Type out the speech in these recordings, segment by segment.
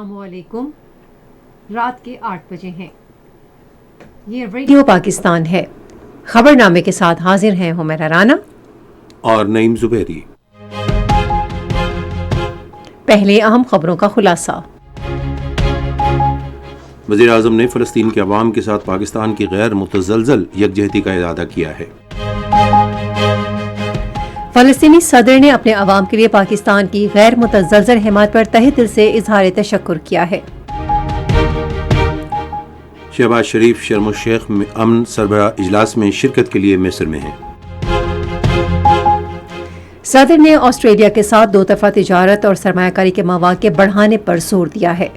السلام علیکم. رات کے 8 بجے ہیں. یہ ریڈیو پاکستان ہے. خبر نامے کے ساتھ حاضر ہیں حمیرہ رانا اور نعیم زبیری. پہلے اہم خبروں کا خلاصہ. وزیر اعظم نے فلسطین کے عوام کے ساتھ پاکستان کی غیر متزلزل یکجہتی کا اعادہ کیا ہے. فلسطینی صدر نے اپنے عوام کے لیے پاکستان کی غیر متزلزل حمایت پر تہہ دل سے اظہار تشکر کیا ہے. شہباز شریف شرم الشیخ میں امن سربراہ اجلاس میں شرکت کے لیے مصر میں ہیں. صدر نے آسٹریلیا کے ساتھ دو طرفہ تجارت اور سرمایہ کاری کے مواقع بڑھانے پر زور دیا ہے.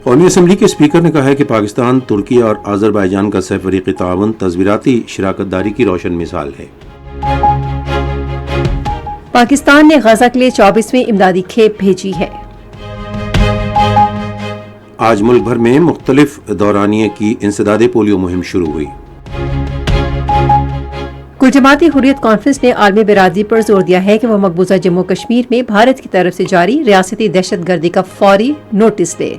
قومی اسمبلی کے اسپیکر نے کہا ہے کہ پاکستان، ترکی اور آذربائیجان کا سہ فریقی تعاون تصویراتی شراکت داری کی روشن مثال ہے. پاکستان نے غزہ کے لیے 24ویں امدادی کھیپ بھیجی ہے. آج ملک بھر میں مختلف دورانیے کی انسداد پولیو مہم شروع ہوئی. کل جماعتی حریت کانفرنس نے عالمی برادری پر زور دیا ہے کہ وہ مقبوضہ جموں کشمیر میں بھارت کی طرف سے جاری ریاستی دہشت گردی کا فوری نوٹس دے.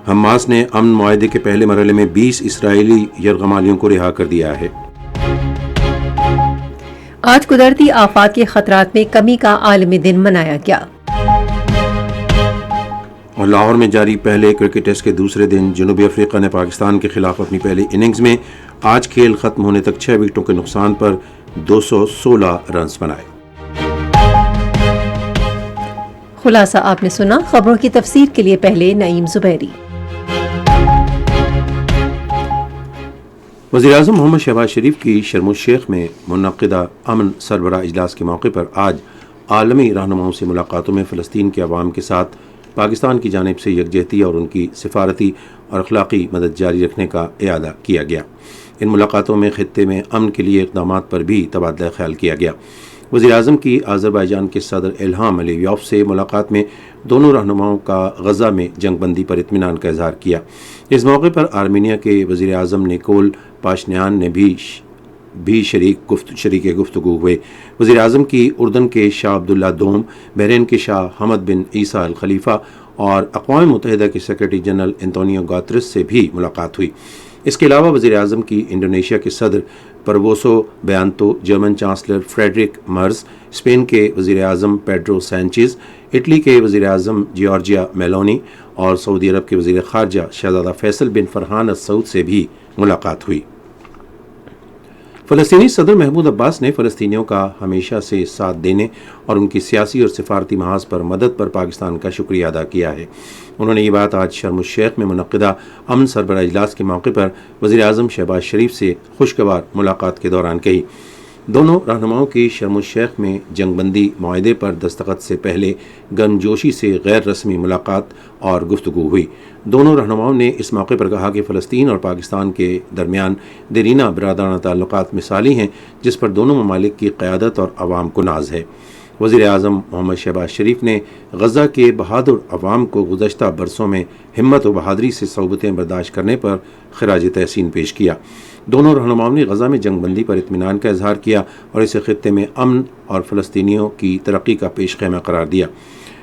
حماس نے امن معاہدے کے پہلے مرحلے میں 20 اسرائیلی یرغمالیوں کو رہا کر دیا ہے. آج قدرتی آفات کے خطرات میں کمی کا عالمی دن منایا گیا. اور لاہور میں جاری پہلے کرکٹ ٹیسٹ کے دوسرے دن جنوبی افریقہ نے پاکستان کے خلاف اپنی پہلی اننگز میں آج کھیل ختم ہونے تک 6 وکٹوں کے نقصان پر 216 رنز بنائے. خلاصہ آپ نے سنا. خبروں کی تفسیر کے لیے پہلے نعیم زبیری. وزیر اعظم محمد شہباز شریف کی شرم الشیخ میں منعقدہ امن سربراہ اجلاس کے موقع پر آج عالمی رہنماؤں سے ملاقاتوں میں فلسطین کے عوام کے ساتھ پاکستان کی جانب سے یکجہتی اور ان کی سفارتی اور اخلاقی مدد جاری رکھنے کا اعادہ کیا گیا. ان ملاقاتوں میں خطے میں امن کے لیے اقدامات پر بھی تبادلہ خیال کیا گیا. وزیر اعظم کی آذربائیجان کے صدر الہام علیویوف سے ملاقات میں دونوں رہنماؤں کا غزہ میں جنگ بندی پر اطمینان کا اظہار کیا. اس موقع پر آرمینیا کے وزیر اعظم نیکول پاشنیان نے بھی شریک گفتگو ہوئے. وزیر اعظم کی اردن کے شاہ عبداللہ دوم، بحرین کے شاہ حمد بن عیسیٰ الخلیفہ اور اقوام متحدہ کے سیکرٹری جنرل انتونیو گاترس سے بھی ملاقات ہوئی. اس کے علاوہ وزیر اعظم کی انڈونیشیا کے صدر پرووسو بیانتو، جرمن چانسلر فریڈرک مرز، اسپین کے وزیر اعظم پیڈرو سینچیز، اٹلی کے وزیر اعظم جیورجیا میلونی اور سعودی عرب کے وزیر خارجہ شہزادہ فیصل بن فرحان ال سعود سے بھی ملاقات ہوئی. فلسطینی صدر محمود عباس نے فلسطینیوں کا ہمیشہ سے ساتھ دینے اور ان کی سیاسی اور سفارتی محاذ پر مدد پر پاکستان کا شکریہ ادا کیا ہے. انہوں نے یہ بات آج شرم الشیخ میں منعقدہ امن سربراہ اجلاس کے موقع پر وزیر اعظم شہباز شریف سے خوشگوار ملاقات کے دوران کہی. دونوں رہنماؤں کی شرم الشیخ میں جنگ بندی معاہدے پر دستخط سے پہلے گرمجوشی سے غیر رسمی ملاقات اور گفتگو ہوئی. دونوں رہنماؤں نے اس موقع پر کہا کہ فلسطین اور پاکستان کے درمیان دیرینہ برادرانہ تعلقات مثالی ہیں جس پر دونوں ممالک کی قیادت اور عوام کو ناز ہے. وزیر اعظم محمد شہباز شریف نے غزہ کے بہادر عوام کو گزشتہ برسوں میں ہمت و بہادری سے صعوبتیں برداشت کرنے پر خراج تحسین پیش کیا. دونوں رہنماؤں نے غزہ میں جنگ بندی پر اطمینان کا اظہار کیا اور اسے خطے میں امن اور فلسطینیوں کی ترقی کا پیش خیمہ قرار دیا.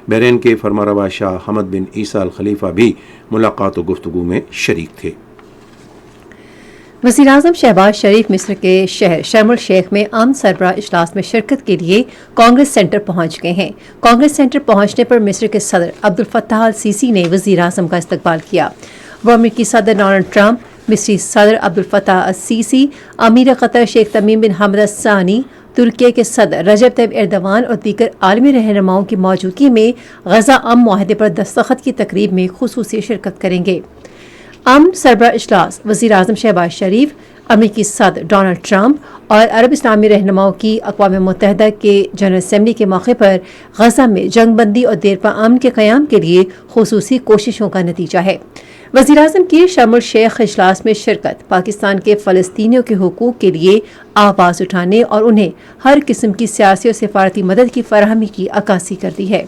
بحرین کے فرمانروا شاہ حمد بن عیسیٰ الخلیفہ بھی ملاقات و گفتگو میں شریک تھے. وزیر اعظم شہباز شریف مصر کے شہر شرم الشیخ میں امن سربراہ اجلاس میں شرکت کے لیے کانگریس سینٹر پہنچ گئے ہیں. کانگریس سینٹر پہنچنے پر مصر کے صدر عبدالفتاح السیسی نے وزیر اعظم کا استقبال کیا. وہ امریکی صدر ڈونلڈ ٹرمپ، مصری صدر عبدالفتاح السیسی، امیر قطر شیخ تمیم بن حمد الثانی، ترکی کے صدر رجب طیب ایردوان اور دیگر عالمی رہنماؤں کی موجودگی میں غزہ امن معاہدے پر دستخط کی تقریب میں خصوصی شرکت کریں گے. امن سربراہ اجلاس وزیر اعظم شہباز شریف، امریکی صدر ڈونلڈ ٹرمپ اور عرب اسلامی رہنماؤں کی اقوام متحدہ کے جنرل اسمبلی کے موقع پر غزہ میں جنگ بندی اور دیرپا امن کے قیام کے لیے خصوصی کوششوں کا نتیجہ ہے. وزیر اعظم کی شرم الشیخ اجلاس میں شرکت پاکستان کے فلسطینیوں کے حقوق کے لیے آواز اٹھانے اور انہیں ہر قسم کی سیاسی اور سفارتی مدد کی فراہمی کی عکاسی کرتی ہے.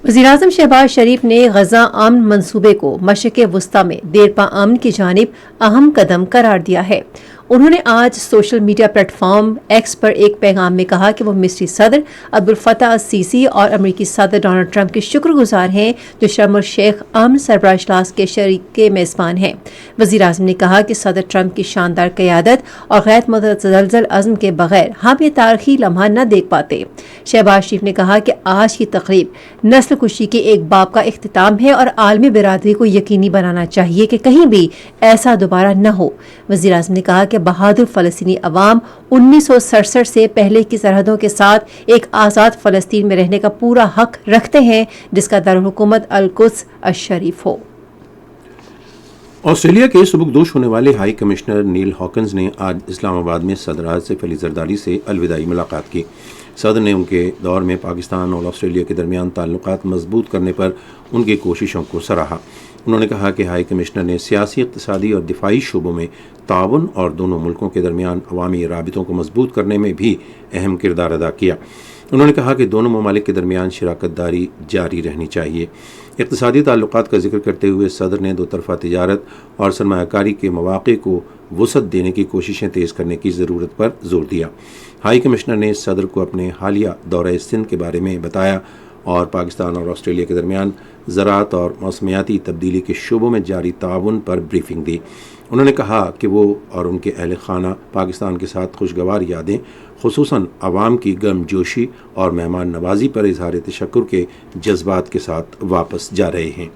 وزیر اعظم شہباز شریف نے غزہ امن منصوبے کو مشرق وسطی میں دیرپا امن کی جانب اہم قدم قرار دیا ہے. انہوں نے آج social media platform X پر ایک پیغام میں کہا کہ وہ مصری صدر عبدالفتاح السیسی اور امریکی صدر ڈونلڈ ٹرمپ کے شکر گزار ہیں جو شرم الشیخ امن سربراہ اجلاس کے شریک میزبان ہیں۔ وزیر اعظم نے کہا کہ صدر ٹرمپ کی شاندار قیادت اور غیر متزلزل عزم کے بغیر ہم یہ تاریخی لمحہ نہ دیکھ پاتے۔ شہباز شریف نے کہا کہ آج کی تقریب نسل کشی کے ایک باب کا اختتام ہے اور عالمی برادری کو یقینی بنانا چاہیے کہ کہیں بھی ایسا دوبارہ نہ ہو۔ وزیر اعظم نے کہا کہ بہادر فلسطینی عوام 1967 سے پہلے کی سرحدوں کے ساتھ ایک آزاد فلسطین میں رہنے کا پورا حق رکھتے ہیں جس کا دارالحکومت القدس الشریف ہو۔ آسٹریلیا کے سبکدوش ہونے والے ہائی کمشنر نیل ہاکنز نے آج اسلام آباد میں صدر آصف علی زرداری سے الوداعی ملاقات کی۔ صدر نے ان کے دور میں پاکستان اور آسٹریلیا کے درمیان تعلقات مضبوط کرنے پر ان کی کوششوں کو سراہا۔ انہوں نے کہا کہ ہائی کمشنر نے سیاسی، اقتصادی اور دفاعی شعبوں میں تعاون اور دونوں ملکوں کے درمیان عوامی رابطوں کو مضبوط کرنے میں بھی اہم کردار ادا کیا۔ انہوں نے کہا کہ دونوں ممالک کے درمیان شراکت داری جاری رہنی چاہیے۔ اقتصادی تعلقات کا ذکر کرتے ہوئے صدر نے دو طرفہ تجارت اور سرمایہ کاری کے مواقع کو وسعت دینے کی کوششیں تیز کرنے کی ضرورت پر زور دیا۔ ہائی کمشنر نے صدر کو اپنے حالیہ دورہ سندھ کے بارے میں بتایا اور پاکستان اور آسٹریلیا کے درمیان زراعت اور موسمیاتی تبدیلی کے شعبوں میں جاری تعاون پر بریفنگ دی۔ انہوں نے کہا کہ وہ اور ان کے اہل خانہ پاکستان کے ساتھ خوشگوار یادیں، خصوصاً عوام کی گرم جوشی اور مہمان نوازی پر اظہار تشکر کے جذبات کے ساتھ واپس جا رہے ہیں۔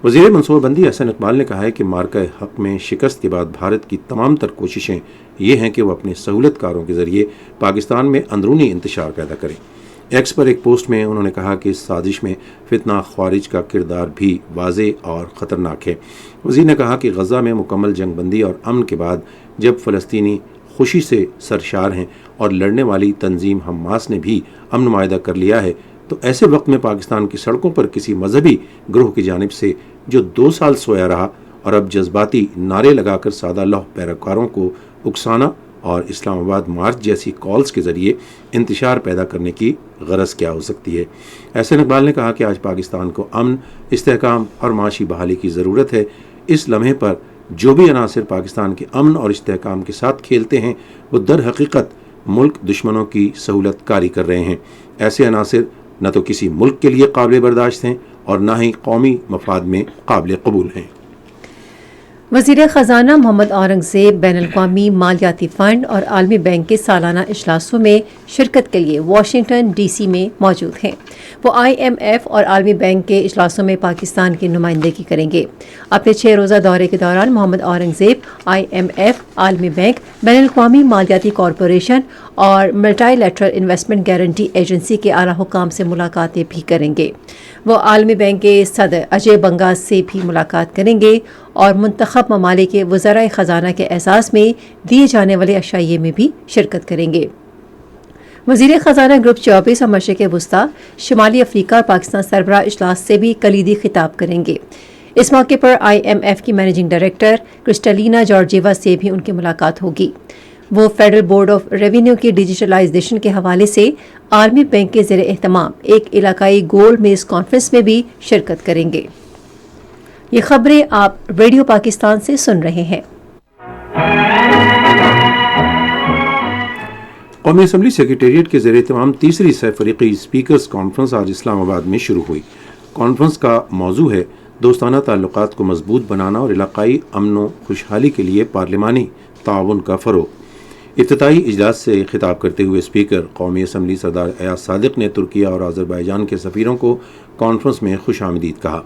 وزیر منصوبہ بندی احسن اقبال نے کہا ہے کہ مارکہ حق میں شکست کے بعد بھارت کی تمام تر کوششیں یہ ہیں کہ وہ اپنے سہولت کاروں کے ذریعے پاکستان میں اندرونی انتشار پیدا کریں۔ ایکس پر ایک پوسٹ میں انہوں نے کہا کہ اس سازش میں فتنہ خوارج کا کردار بھی واضح اور خطرناک ہے۔ وزیر نے کہا کہ غزہ میں مکمل جنگ بندی اور امن کے بعد جب فلسطینی خوشی سے سرشار ہیں اور لڑنے والی تنظیم حماس نے بھی امن معاہدہ کر لیا ہے، تو ایسے وقت میں پاکستان کی سڑکوں پر کسی مذہبی گروہ کی جانب سے جو 2 سال سویا رہا اور اب جذباتی نعرے لگا کر سادہ لوح پیروکاروں کو اکسانا اور اسلام آباد مارچ جیسی کالز کے ذریعے انتشار پیدا کرنے کی غرض کیا ہو سکتی ہے۔ احسن اقبال نے کہا کہ آج پاکستان کو امن، استحکام اور معاشی بحالی کی ضرورت ہے۔ اس لمحے پر جو بھی عناصر پاکستان کے امن اور استحکام کے ساتھ کھیلتے ہیں وہ در حقیقت ملک دشمنوں کی سہولت کاری کر رہے ہیں۔ ایسے عناصر نہ تو کسی ملک کے لیے قابل برداشت ہیں اور نہ ہی قومی مفاد میں قابل قبول ہیں۔ وزیر خزانہ محمد اورنگزیب بین الاقوامی مالیاتی فنڈ اور عالمی بینک کے سالانہ اجلاسوں میں شرکت کے لیے واشنگٹن ڈی سی میں موجود ہیں۔ وہ IMF اور عالمی بینک کے اجلاسوں میں پاکستان کی نمائندگی کریں گے۔ اپنے 6 روزہ دورے کے دوران محمد اورنگزیب IMF، عالمی بینک، بین الاقوامی مالیاتی کارپوریشن اور multi lateral investment guarantee agency کے اعلیٰ حکام سے ملاقاتیں بھی کریں گے۔ وہ عالمی بینک کے صدر اجے بنگا سے بھی ملاقات کریں گے اور منتخب ممالک کے وزرائے خزانہ کے اعزاز میں دیے جانے والے عشائیے میں بھی شرکت کریں گے۔ وزیر خزانہ گروپ 24 اور مشرق وسطی، شمالی افریقہ اور پاکستان سربراہ اجلاس سے بھی کلیدی خطاب کریں گے۔ اس موقع پر IMF کی مینیجنگ ڈائریکٹر کرسٹلینا جارجیوا سے بھی ان کی ملاقات ہوگی۔ وہ فیڈرل بورڈ آف ریونیو کی ڈیجیٹلائزیشن کے حوالے سے عالمی بینک کے زیر اہتمام ایک علاقائی گول میز کانفرنس میں بھی شرکت کریں گے۔ یہ خبریں آپ ریڈیو پاکستان سے سن رہے ہیں۔ قومی اسمبلی سیکریٹریٹ کے زیر اہتمام تیسری سہ فریقی اسپیکرز کانفرنس آج اسلام آباد میں شروع ہوئی۔ کانفرنس کا موضوع ہے دوستانہ تعلقات کو مضبوط بنانا اور علاقائی امن و خوشحالی کے لیے پارلیمانی تعاون کا فروغ۔ افتتاحی اجلاس سے خطاب کرتے ہوئے اسپیکر قومی اسمبلی سردار ایاز صادق نے ترکیہ اور آذربائیجان کے سفیروں کو کانفرنس میں خوش آمدید کہا۔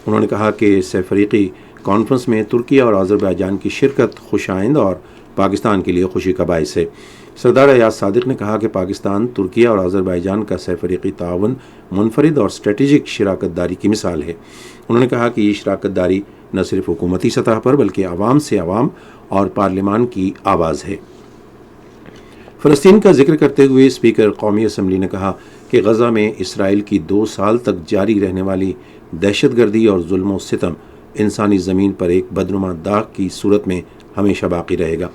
انہوں نے کہا کہ سہ فریقی کانفرنس میں ترکیہ اور آذربائیجان کی شرکت خوش آئند اور پاکستان کے لیے خوشی کا باعث ہے۔ سردار ایاز صادق نے کہا کہ پاکستان، ترکیہ اور آذربائیجان کا سہ فریقی تعاون منفرد اور اسٹریٹجک شراکت داری کی مثال ہے۔ انہوں نے کہا کہ یہ شراکت داری نہ صرف حکومتی سطح پر بلکہ عوام سے عوام اور پارلیمان کی آواز ہے۔ فلسطین کا ذکر کرتے ہوئے اسپیکر قومی اسمبلی نے کہا کہ غزہ میں اسرائیل کی 2 سال تک جاری رہنے والی دہشت گردی اور ظلم و ستم انسانی زمین پر ایک بدنما داغ کی صورت میں ہمیشہ باقی رہے گا۔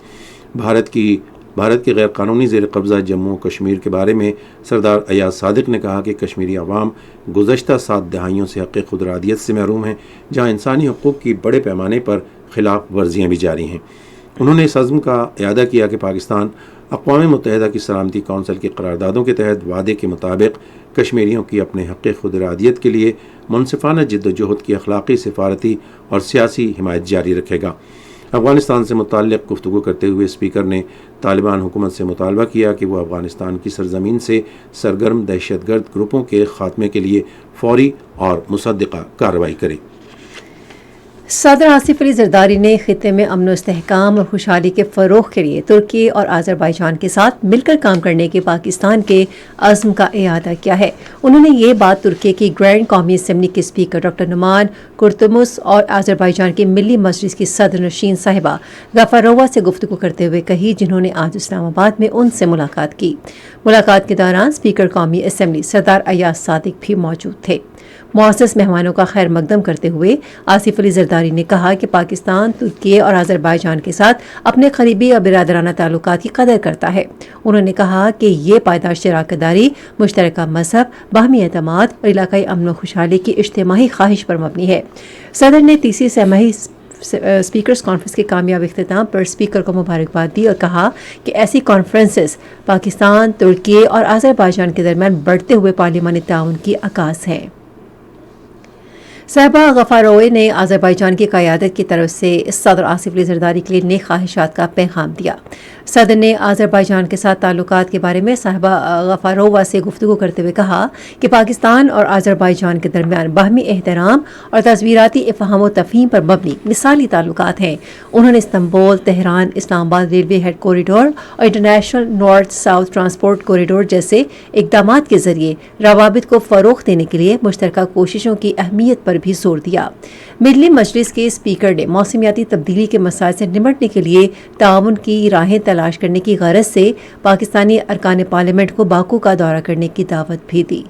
بھارت کے غیر قانونی زیر قبضہ جموں و کشمیر کے بارے میں سردار ایاز صادق نے کہا کہ کشمیری عوام گزشتہ 7 دہائیوں سے حق خود ارادیت سے محروم ہیں، جہاں انسانی حقوق کی بڑے پیمانے پر خلاف ورزیاں بھی جاری ہیں۔ انہوں نے اس عزم کا اعادہ کیا کہ پاکستان اقوام متحدہ کی سلامتی کونسل کی قراردادوں کے تحت وعدے کے مطابق کشمیریوں کی اپنے حق خود ارادیت کے لیے منصفانہ جد و جہد کی اخلاقی، سفارتی اور سیاسی حمایت جاری رکھے گا۔ افغانستان سے متعلق گفتگو کرتے ہوئے اسپیکر نے طالبان حکومت سے مطالبہ کیا کہ وہ افغانستان کی سرزمین سے سرگرم دہشت گرد گروپوں کے خاتمے کے لیے فوری اور مصدقہ کارروائی کرے۔ صدر آصف علی زرداری نے خطے میں امن و استحکام اور خوشحالی کے فروغ کے لیے ترکی اور آذربائیجان کے ساتھ مل کر کام کرنے کے پاکستان کے عزم کا اعادہ کیا ہے۔ انہوں نے یہ بات ترکی کی گرینڈ قومی اسمبلی کے اسپیکر ڈاکٹر نومان کرتمس اور آذربائیجان کی ملی مجلس کی صدر نشین صاحبہ غفارووا سے گفتگو کرتے ہوئے کہی، جنہوں نے آج اسلام آباد میں ان سے ملاقات کی۔ ملاقات کے دوران اسپیکر قومی اسمبلی سردار ایاز صادق بھی موجود تھے۔ معزز مہمانوں کا خیر مقدم کرتے ہوئے آصف علی زرداری نے کہا کہ پاکستان ترکی اور آذربائیجان کے ساتھ اپنے قریبی اور برادرانہ تعلقات کی قدر کرتا ہے۔ انہوں نے کہا کہ یہ پائیدار شراکت داری مشترکہ مذہب، باہمی اعتماد اور علاقائی امن و خوشحالی کی اجتماعی خواہش پر مبنی ہے۔ صدر نے تیسری سہ-ماہی اسپیکرز کانفرنس کے کامیاب اختتام پر اسپیکر کو مبارکباد دی اور کہا کہ ایسی کانفرنسز پاکستان، ترکی اور آذربائیجان کے درمیان بڑھتے ہوئے پارلیمانی تعاون کی عکاس ہیں۔ صاحبہ غفارووا نے آذربائیجان کی قیادت کی طرف سے صدر آصف علی زرداری کے لیے نیک خواہشات کا پیغام دیا۔ صدر نے آذربائیجان کے ساتھ تعلقات کے بارے میں صاحبہ غفارووا سے گفتگو کرتے ہوئے کہا کہ پاکستان اور آذربائیجان کے درمیان باہمی احترام اور تصویراتی افہام و تفہیم پر مبنی مثالی تعلقات ہیں۔ انہوں نے استنبول، تہران، اسلام آباد ریلوے ہیڈ کوریڈور اور international north south transport corridor جیسے اقدامات کے ذریعے روابط کو فروغ دینے کے لیے مشترکہ کوششوں کی اہمیت پر بھی زور دیا۔ ملی مجلس کے اسپیکر نے موسمیاتی تبدیلی کے مسائل سے نمٹنے کے لیے تعاون کی راہیں تلاش کرنے کی غرض سے پاکستانی ارکان پارلیمنٹ کو باکو کا دورہ کرنے کی دعوت بھی دی۔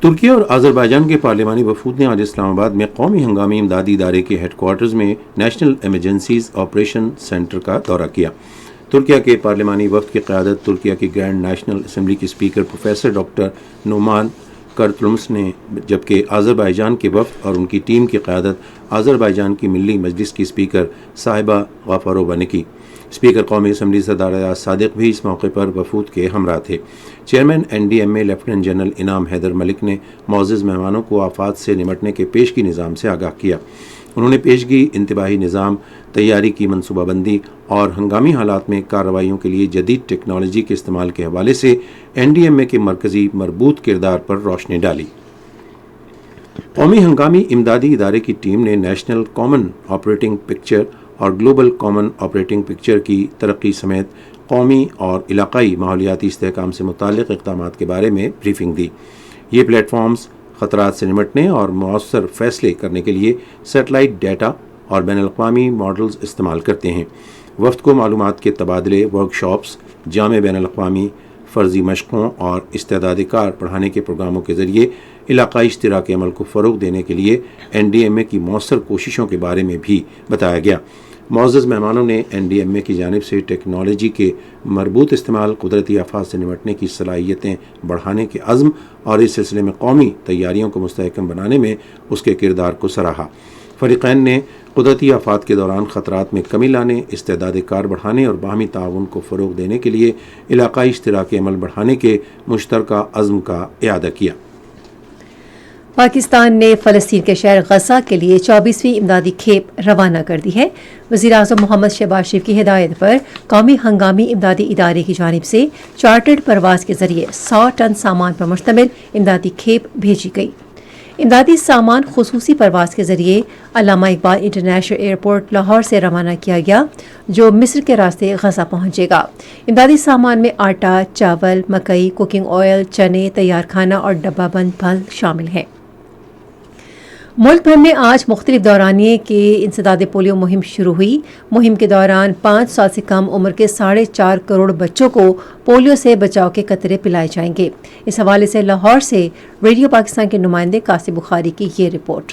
ترکی اور آذربائیجان کے پارلیمانی وفود نے آج اسلام آباد میں قومی ہنگامی امدادی ادارے کے ہیڈ کوارٹرز میں نیشنل ایمرجنسیز آپریشن سینٹر کا دورہ کیا۔ ترکیہ کے پارلیمانی وفد کی قیادت ترکیہ کی گرینڈ نیشنل اسمبلی کے اسپیکر پروفیسر ڈاکٹر نومان کرتلمس نے، جبکہ آذربائیجان کے وفد اور ان کی ٹیم کی قیادت آذربائیجان کی ملی مجلس کی اسپیکر صاحبہ غفارووا نے کی۔ اسپیکر قومی اسمبلی سردار ایاز صادق بھی اس موقع پر وفود کے ہمراہ تھے۔ چیئرمین NDMA لیفٹیننٹ جنرل انعام حیدر ملک نے معزز مہمانوں کو آفات سے نمٹنے کے پیشگی نظام سے آگاہ کیا۔ انہوں نے پیشگی انتباہی نظام، تیاری کی منصوبہ بندی اور ہنگامی حالات میں کارروائیوں کے لیے جدید ٹیکنالوجی کے استعمال کے حوالے سے NDMA کے مرکزی مربوط کردار پر روشنی ڈالی۔ قومی ہنگامی امدادی ادارے کی ٹیم نے نیشنل کامن آپریٹنگ پکچر اور گلوبل کامن آپریٹنگ پکچر کی ترقی سمیت قومی اور علاقائی ماحولیاتی استحکام سے متعلق اقدامات کے بارے میں بریفنگ دی۔ یہ پلیٹ فارمز خطرات سے نمٹنے اور مؤثر فیصلے کرنے کے لیے سیٹلائٹ ڈیٹا اور بین الاقوامی ماڈلز استعمال کرتے ہیں۔ وفد کو معلومات کے تبادلے، ورکشاپس، جامع بین الاقوامی فرضی مشقوں اور استعداد کار بڑھانے کے پروگراموں کے ذریعے علاقائی اشتراک عمل کو فروغ دینے کے لیے NDMA کی مؤثر کوششوں کے بارے میں بھی بتایا گیا۔ معزز مہمانوں نے NDMA کی جانب سے ٹیکنالوجی کے مربوط استعمال، قدرتی آفات سے نمٹنے کی صلاحیتیں بڑھانے کے عزم اور اس سلسلے میں قومی تیاریوں کو مستحکم بنانے میں اس کے کردار کو سراہا۔ فریقین نے قدرتی آفات کے دوران خطرات میں کمی لانے، استعداد کار بڑھانے اور باہمی تعاون کو فروغ دینے کے لیے علاقائی اشتراک عمل بڑھانے کے مشترکہ عزم کا اعادہ کیا۔ پاکستان نے فلسطین کے شہر غزہ کے لیے 24ویں امدادی کھیپ روانہ کر دی ہے۔ وزیر اعظم محمد شہباز شریف کی ہدایت پر قومی ہنگامی امدادی ادارے کی جانب سے چارٹرڈ پرواز کے ذریعے 100 ٹن سامان پر مشتمل امدادی کھیپ بھیجی گئی۔ امدادی سامان خصوصی پرواز کے ذریعے علامہ اقبال انٹرنیشنل ایئرپورٹ لاہور سے روانہ کیا گیا، جو مصر کے راستے غزہ پہنچے گا۔ امدادی سامان میں آٹا، چاول، مکئی، کوکنگ آئل، چنے، تیار کھانا اور ڈبہ بند پھل شامل ہیں۔ ملک بھر میں آج مختلف دورانیے کی انسداد پولیو مہم شروع ہوئی۔ مہم کے دوران 5 سال سے کم عمر کے 4.5 کروڑ بچوں کو پولیو سے بچاؤ کے قطرے پلائے جائیں گے۔ اس حوالے سے لاہور سے ریڈیو پاکستان کے نمائندے قاسم بخاری کی یہ رپورٹ۔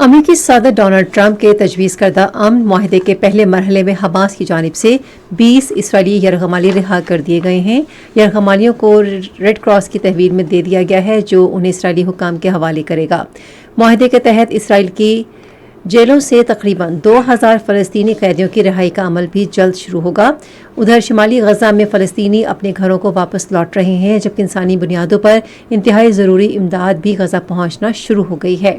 امریکی صدر ڈونلڈ ٹرمپ کے تجویز کردہ امن معاہدے کے پہلے مرحلے میں حماس کی جانب سے 20 اسرائیلی یرغمالی رہا کر دیے گئے ہیں۔ یرغمالیوں کو ریڈ کراس کی تحویل میں دے دیا گیا ہے جو انہیں اسرائیلی حکام کے حوالے کرے گا۔ معاہدے کے تحت اسرائیل کی جیلوں سے تقریباً 2000 فلسطینی قیدیوں کی رہائی کا عمل بھی جلد شروع ہوگا۔ ادھر شمالی غزہ میں فلسطینی اپنے گھروں کو واپس لوٹ رہے ہیں جبکہ انسانی بنیادوں پر انتہائی ضروری امداد بھی غزہ پہنچنا شروع ہو گئی ہے۔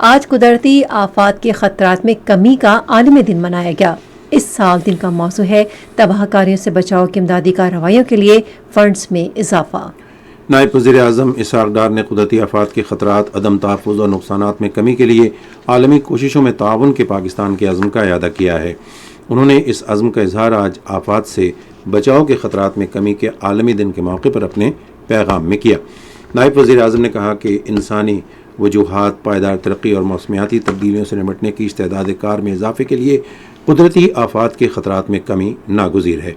آج قدرتی آفات کے خطرات میں کمی کا عالمی دن منایا گیا۔ اس سال دن کا موضوع ہے تباہ کاریوں سے بچاؤ کی امدادی کارروائیوں کے لیے فنڈز میں اضافہ۔ نائب وزیر اعظم اسحاق ڈار نے قدرتی آفات کے خطرات، عدم تحفظ اور نقصانات میں کمی کے لیے عالمی کوششوں میں تعاون کے پاکستان کے عزم کا اعادہ کیا ہے۔ انہوں نے اس عزم کا اظہار آج آفات سے بچاؤ کے خطرات میں کمی کے عالمی دن کے موقع پر اپنے پیغام میں کیا۔ نائب وزیر اعظم نے کہا کہ انسانی وجوہات، پائیدار ترقی اور موسمیاتی تبدیلیوں سے نمٹنے کی استعداد کار میں اضافے کے لیے قدرتی آفات کے خطرات میں کمی ناگزیر ہے۔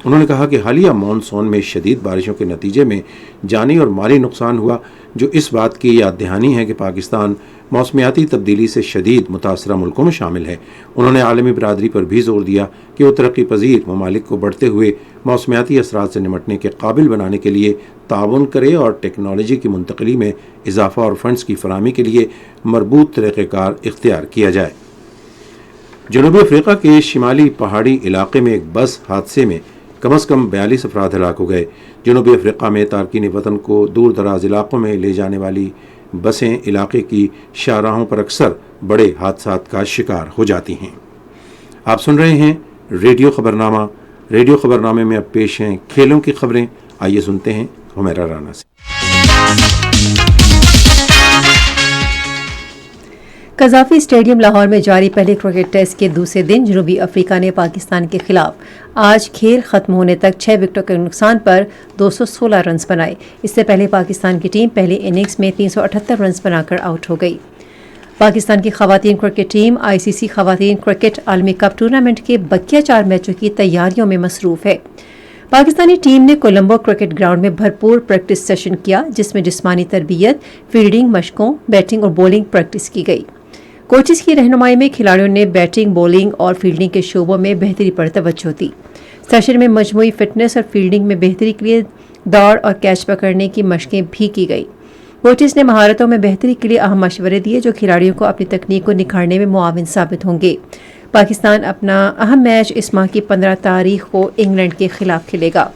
انہوں نے کہا کہ حالیہ مانسون میں شدید بارشوں کے نتیجے میں جانی اور مالی نقصان ہوا، جو اس بات کی یاد دہانی ہے کہ پاکستان موسمیاتی تبدیلی سے شدید متاثرہ ملکوں میں شامل ہے۔ انہوں نے عالمی برادری پر بھی زور دیا کہ وہ ترقی پذیر ممالک کو بڑھتے ہوئے موسمیاتی اثرات سے نمٹنے کے قابل بنانے کے لیے تعاون کرے اور ٹیکنالوجی کی منتقلی میں اضافہ اور فنڈز کی فراہمی کے لیے مربوط طریقہ کار اختیار کیا جائے۔ جنوبی افریقہ کے شمالی پہاڑی علاقے میں ایک بس حادثے میں کم از کم 42 افراد ہلاک ہو گئے۔ جنوبی افریقہ میں تارکین وطن کو دور دراز علاقوں میں لے جانے والی بسیں علاقے کی شاہراہوں پر اکثر بڑے حادثات کا شکار ہو جاتی ہیں۔ آپ سن رہے ہیں ریڈیو خبرنامہ۔ ریڈیو خبرنامے میں اب پیش ہیں کھیلوں کی خبریں۔ آئیے سنتے ہیں حمیرہ رانا سے۔ قذافی اسٹیڈیم لاہور میں جاری پہلے کرکٹ ٹیسٹ کے دوسرے دن جنوبی افریقہ نے پاکستان کے خلاف آج کھیل ختم ہونے تک 6 وکٹوں کے نقصان پر 216 رنز بنائے۔ اس سے پہلے پاکستان کی ٹیم پہلے اننگز میں 378 رنز بنا کر آؤٹ ہو گئی۔ پاکستان کی خواتین کرکٹ ٹیم ICC خواتین کرکٹ عالمی کپ ٹورنامنٹ کے بقیہ 4 میچوں کی تیاریوں میں مصروف ہے۔ پاکستانی ٹیم نے کولمبو کرکٹ گراؤنڈ میں بھرپور پریکٹس سیشن کیا جس میں جسمانی تربیت، فیلڈنگ مشقوں، بیٹنگ اور بولنگ پریکٹس کی گئی۔ کوچز کی رہنمائی میں کھلاڑیوں نے بیٹنگ، بولنگ اور فیلڈنگ کے شعبوں میں بہتری پر توجہ دی۔ سیشن میں مجموعی فٹنس اور فیلڈنگ میں بہتری کے لیے دوڑ اور کیچ پکڑنے کی مشقیں بھی کی گئی۔ کوچز نے مہارتوں میں بہتری کے لیے اہم مشورے دیے جو کھلاڑیوں کو اپنی تکنیک کو نکھارنے میں معاون ثابت ہوں گے۔ پاکستان اپنا اہم میچ اس ماہ کی 15 تاریخ کو انگلینڈ کے خلاف کھیلے گا۔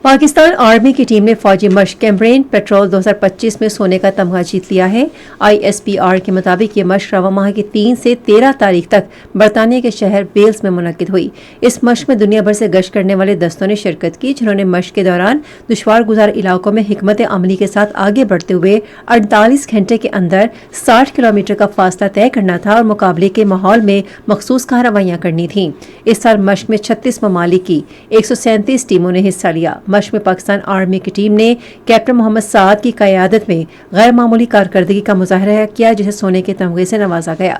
پاکستان آرمی کی ٹیم نے فوجی مشق کیمبرین پیٹرول 2025 میں سونے کا تمغہ جیت لیا ہے۔ ISPR کے مطابق یہ مشق رواں ماہ کی 3 سے 13 تاریخ تک برطانیہ کے شہر ویلز میں منعقد ہوئی۔ اس مشق میں دنیا بھر سے گشت کرنے والے دستوں نے شرکت کی جنہوں نے مشق کے دوران دشوار گزار علاقوں میں حکمت عملی کے ساتھ آگے بڑھتے ہوئے 48 گھنٹے کے اندر 60 کلومیٹر کا فاصلہ طے کرنا تھا اور مقابلے کے ماحول میں مخصوص کارروائیاں کرنی تھیں۔ اس سال مشق میں 36 ممالک کی 137 ٹیموں نے حصہ لیا۔ مشق میں پاکستان آرمی کی ٹیم نے کیپٹن محمد سعد کی قیادت میں غیر معمولی کارکردگی کا مظاہرہ کیا جسے سونے کے تمغے سے نوازا گیا۔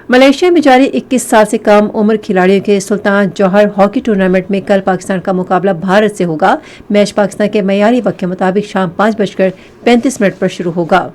ملائیشیا میں جاری 21 سال سے کم عمر کھلاڑیوں کے سلطان جوہر ہاکی ٹورنامنٹ میں کل پاکستان کا مقابلہ بھارت سے ہوگا۔ میچ پاکستان کے معیاری وقت کے مطابق شام 5:35 پر شروع ہوگا۔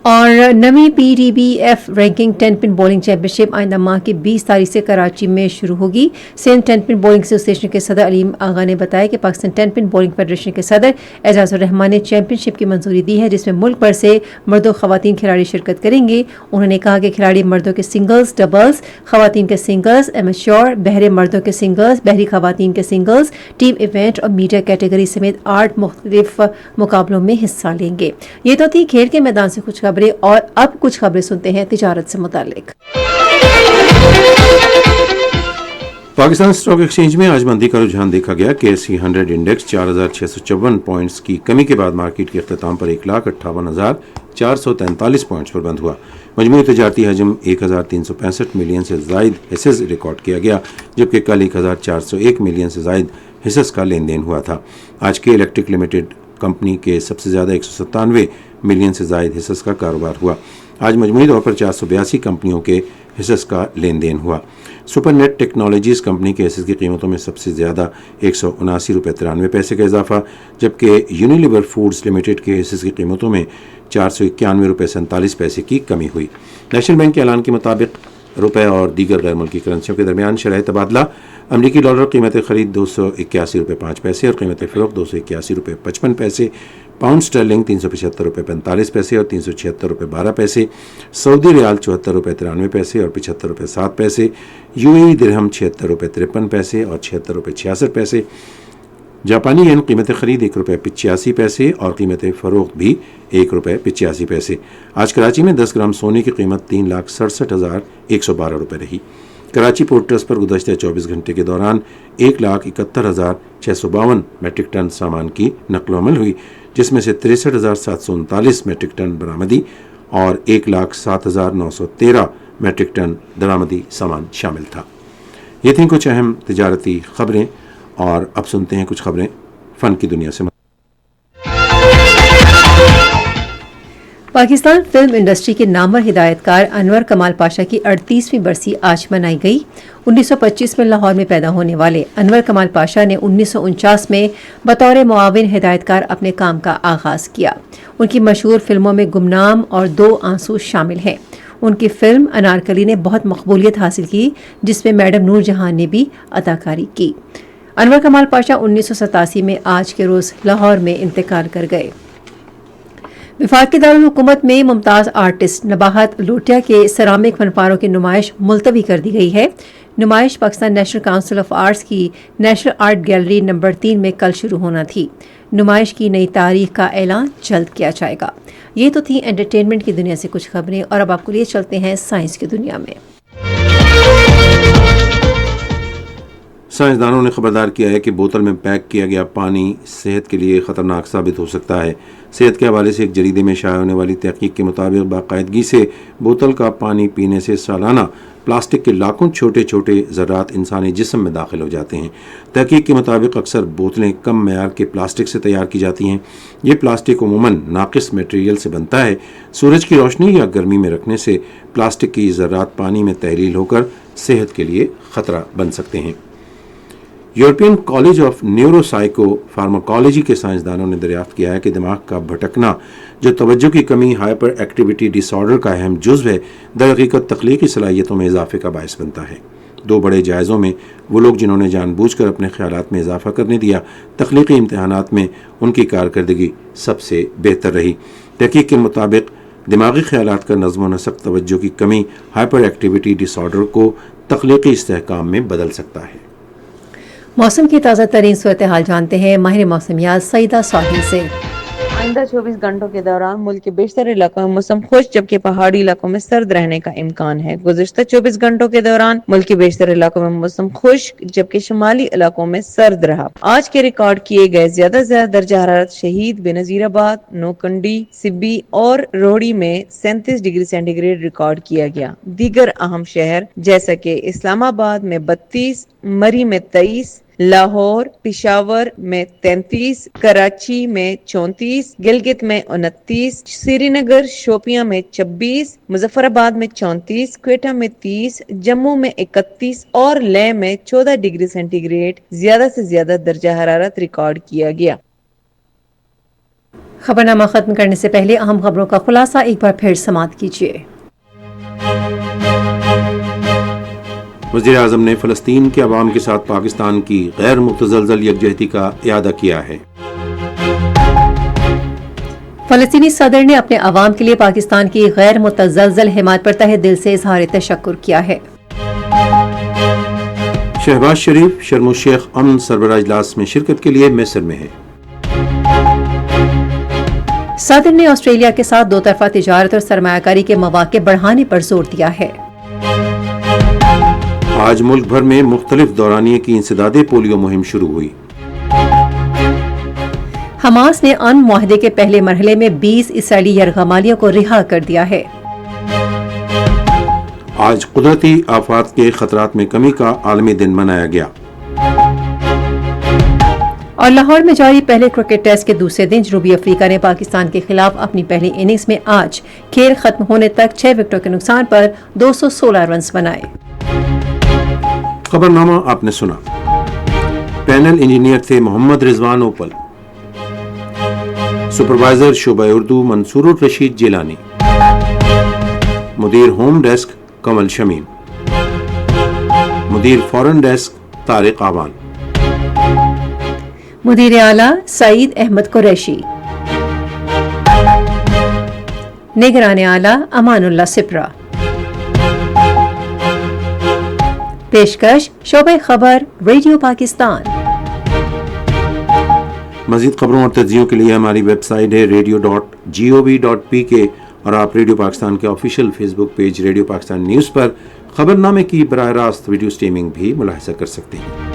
اور نویں PDBF رینکنگ 10 پن بولنگ چیمپئن شپ آئندہ ماہ کی 20 تاریخ سے کراچی میں شروع ہوگی۔ سندھ 10 پن بولنگ ایسوسی ایشن کے صدر علیم آغا نے بتایا کہ پاکستان 10 پن بولنگ فیڈریشن کے صدر اعجاز الرحمان نے چیمپئن شپ کی منظوری دی ہے جس میں ملک بھر سے مرد و خواتین کھلاڑی شرکت کریں گے۔ انہوں نے کہا کہ کھلاڑی مردوں کے سنگلز، ڈبلز، خواتین کے سنگلز، ایمیچور، بحرے مردوں کے سنگلز، بحری خواتین کے سنگلز، ٹیم ایونٹ اور میڈیا کیٹیگری سمیت 8 مختلف مقابلوں میں حصہ لیں گے۔ یہ تو تھی کھیل کے میدان سے کچھ خبریں، اور اب کچھ خبریں سنتے ہیں تجارت سے متعلق۔ پاکستان اسٹاک ایکسچینج میں آج مندی کا رجحان دیکھا گیا۔ KSE 100 انڈیکس 4654 پوائنٹس کی کمی کے بعد مارکیٹ کے اختتام پر 1,58,443 پوائنٹس پر بند ہوا۔ مجموعی تجارتی حجم 1,365 ملین سے زائد حصص ریکارڈ کیا گیا جبکہ کل 1,401 ملین سے زائد حصص کا لین دین ہوا تھا۔ آج کے الیکٹرک لمیٹڈ کمپنی کے سب سے زیادہ 197 ملین سے زائد حصص کا کاروبار ہوا۔ آج مجموعی طور پر 482 کمپنیوں کے حصص کا لین دین ہوا۔ سپر نیٹ ٹیکنالوجیز کمپنی کے حصص کی قیمتوں میں سب سے زیادہ 179 روپے 93 پیسے کا اضافہ، جبکہ یونیلیور فوڈز لمیٹڈ کے حصص کی قیمتوں میں 491 روپے 47 پیسے کی کمی ہوئی۔ نیشنل بینک کے اعلان کے مطابق روپے اور دیگر غیر ملکی کرنسیوں کے درمیان شرح تبادلہ: امریکی ڈالر قیمت خرید 281 روپے 5 پیسے اور قیمت فروخت 281 روپے 55 پیسے، پاؤنڈ اسٹرلنگ 375 روپے 45 پیسے اور 376 روپے 12 پیسے، سعودی ریال 74 روپے 93 پیسے اور 75 روپے 7 پیسے، UAE درہم 76 روپے 53 پیسے اور 76 روپے 66 پیسے، جاپانی ین قیمت خرید 1 روپے 85 پیسے اور قیمت فروخت بھی 1 روپے 85 پیسے۔ آج کراچی میں 10 گرام سونے کی قیمت 3,67,112 روپے رہی۔ کراچی پورٹ ٹرسٹ پر گزشتہ 24 گھنٹے کے دوران 1,71,652 میٹرک ٹن سامان کی نقل و حمل ہوئی، جس میں سے 63,739 میٹرک ٹن برآمدی اور 1,07,913 میٹرک ٹن درآمدی سامان شامل تھا۔ یہ تھیں کچھ اہم تجارتی خبریں، اور اب سنتے ہیں کچھ خبریں فن کی دنیا سے۔ پاکستان فلم انڈسٹری کے نامور ہدایت کار انور کمال پاشا کی 38ویں برسی آج منائی گئی۔ 1925 میں لاہور میں پیدا ہونے والے انور کمال پاشا نے 1949 میں بطور معاون ہدایت کار اپنے کام کا آغاز کیا۔ ان کی مشہور فلموں میں گمنام اور 2 آنسو شامل ہیں۔ ان کی فلم انارکلی نے بہت مقبولیت حاصل کی، جس میں میڈم نور جہاں نے بھی اداکاری کی۔ انور کمال پاشا 1987 میں آج کے روز لاہور میں انتقال کر گئے۔ وفاقی دارالحکومت میں ممتاز آرٹسٹ نباہت لوٹیا کے سیرامک فن پاروں کی نمائش ملتوی کر دی گئی ہے۔ نمائش Pakistan national council of arts کی نیشنل آرٹ گیلری نمبر 3 میں کل شروع ہونا تھی۔ نمائش کی نئی تاریخ کا اعلان جلد کیا جائے گا۔ یہ تو تھی انٹرٹینمنٹ کی دنیا سے کچھ خبریں، اور اب آپ کو لیے چلتے ہیں سائنس کی دنیا میں۔ سائنسدانوں نے خبردار کیا ہے کہ بوتل میں پیک کیا گیا پانی صحت کے لیے خطرناک ثابت ہو سکتا ہے۔ صحت کے حوالے سے ایک جریدے میں شائع ہونے والی تحقیق کے مطابق باقاعدگی سے بوتل کا پانی پینے سے سالانہ پلاسٹک کے لاکھوں چھوٹے چھوٹے ذرات انسانی جسم میں داخل ہو جاتے ہیں۔ تحقیق کے مطابق اکثر بوتلیں کم معیار کے پلاسٹک سے تیار کی جاتی ہیں۔ یہ پلاسٹک عموماً ناقص میٹیریل سے بنتا ہے۔ سورج کی روشنی یا گرمی میں رکھنے سے پلاسٹک کی ذرات پانی میں تحلیل ہو کر صحت کے لیے خطرہ بن سکتے ہیں۔ European college of neuro psycho pharmacology کے سائنسدانوں نے دریافت کیا ہے کہ دماغ کا بھٹکنا، جو توجہ کی کمی ہائپر ایکٹیویٹی ڈس آرڈر کا اہم جزو ہے، در حقیقت تخلیقی صلاحیتوں میں اضافے کا باعث بنتا ہے۔ 2 بڑے جائزوں میں وہ لوگ جنہوں نے جان بوجھ کر اپنے خیالات میں اضافہ کرنے دیا، تخلیقی امتحانات میں ان کی کارکردگی سب سے بہتر رہی۔ تحقیق کے مطابق دماغی خیالات کا نظم و نسق توجہ کی کمی ہائپر ایکٹیویٹی ڈس آرڈر کو تخلیقی استحکام میں بدل سکتا ہے۔ موسم کی تازہ ترین صورتحال جانتے ہیں ماہر موسمیات سعیدہ ساحل سے۔ آئندہ 24 گھنٹوں کے دوران ملک کے بیشتر علاقوں میں موسم خشک جبکہ پہاڑی علاقوں میں سرد رہنے کا امکان ہے۔ گزشتہ 24 گھنٹوں کے دوران ملک کے بیشتر علاقوں میں موسم خشک جبکہ شمالی علاقوں میں سرد رہا۔ آج کے ریکارڈ کیے گئے زیادہ سے زیادہ درجہ حرارت شہید بے نظیر آباد، نوکنڈی، سبی اور روہڑی میں 37 ڈگری سینٹی گریڈ ریکارڈ کیا گیا۔ دیگر اہم شہر جیسا کہ اسلام آباد میں 32، مری میں 23، لاہور، پشاور میں 33، کراچی میں 34، گلگت میں 29، سری نگر شوپیاں میں 26، مظفر آباد میں 34، کوئٹہ میں 30، جموں میں 31 اور لیہ میں 14 ڈگری سینٹی گریڈ زیادہ سے زیادہ درجہ حرارت ریکارڈ کیا گیا۔ خبرنامہ ختم کرنے سے پہلے اہم خبروں کا خلاصہ ایک بار پھر سماعت کیجیے۔ وزیر اعظم نے فلسطین کے عوام کے ساتھ پاکستان کی غیر متزلزل یکجہتی کا اعادہ کیا ہے۔ فلسطینی صدر نے اپنے عوام کے لیے پاکستان کی غیر متزلزل حمایت پر تہہ دل سے اظہار تشکر کیا ہے۔ شہباز شریف شرم الشیخ امن سربراہ اجلاس میں شرکت کے لیے مصر میں ہیں۔ صدر نے آسٹریلیا کے ساتھ 2 طرفہ تجارت اور سرمایہ کاری کے مواقع بڑھانے پر زور دیا ہے۔ آج ملک بھر میں مختلف دورانیے کی انسداد پولیو مہم شروع ہوئی۔ حماس نے امن معاہدے کے پہلے مرحلے میں 20 اسرائیلی یرغمالیوں کو رہا کر دیا ہے۔ آج قدرتی آفات کے خطرات میں کمی کا عالمی دن منایا گیا۔ اور لاہور میں جاری پہلے کرکٹ ٹیسٹ کے دوسرے دن جنوبی افریقہ نے پاکستان کے خلاف اپنی پہلی اننگز میں آج کھیل ختم ہونے تک 6 وکٹوں کے نقصان پر 216 رنز بنائے۔ خبرنامہ آپ نے سنا۔ پینل انجینئر تھے محمد رضوان اوپل، سپروائزر شعبہ اردو منصور الرشید جیلانی، مدیر ہوم ڈیسک کمل شمیم، مدیر فورن ڈیسک طارق آوان، مدیر اعلیٰ سعید احمد قریشی، نگران اعلیٰ امان اللہ سپرا۔ پیشکش شعبہ خبر ریڈیو پاکستان۔ مزید خبروں اور تجزیوں کے لیے ہماری ویب سائٹ ہے radio.gov.pk اور آپ ریڈیو پاکستان کے آفیشیل فیس بک پیج ریڈیو پاکستان نیوز پر خبرنامے کی براہ راست ویڈیو سٹریمنگ بھی ملاحظہ کر سکتے ہیں۔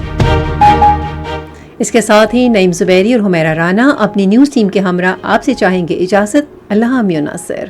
اس کے ساتھ ہی نعیم زبیری اور حمیرہ رانا اپنی نیوز ٹیم کے ہمراہ آپ سے چاہیں گے اجازت۔ اللہ حافظ ناصر۔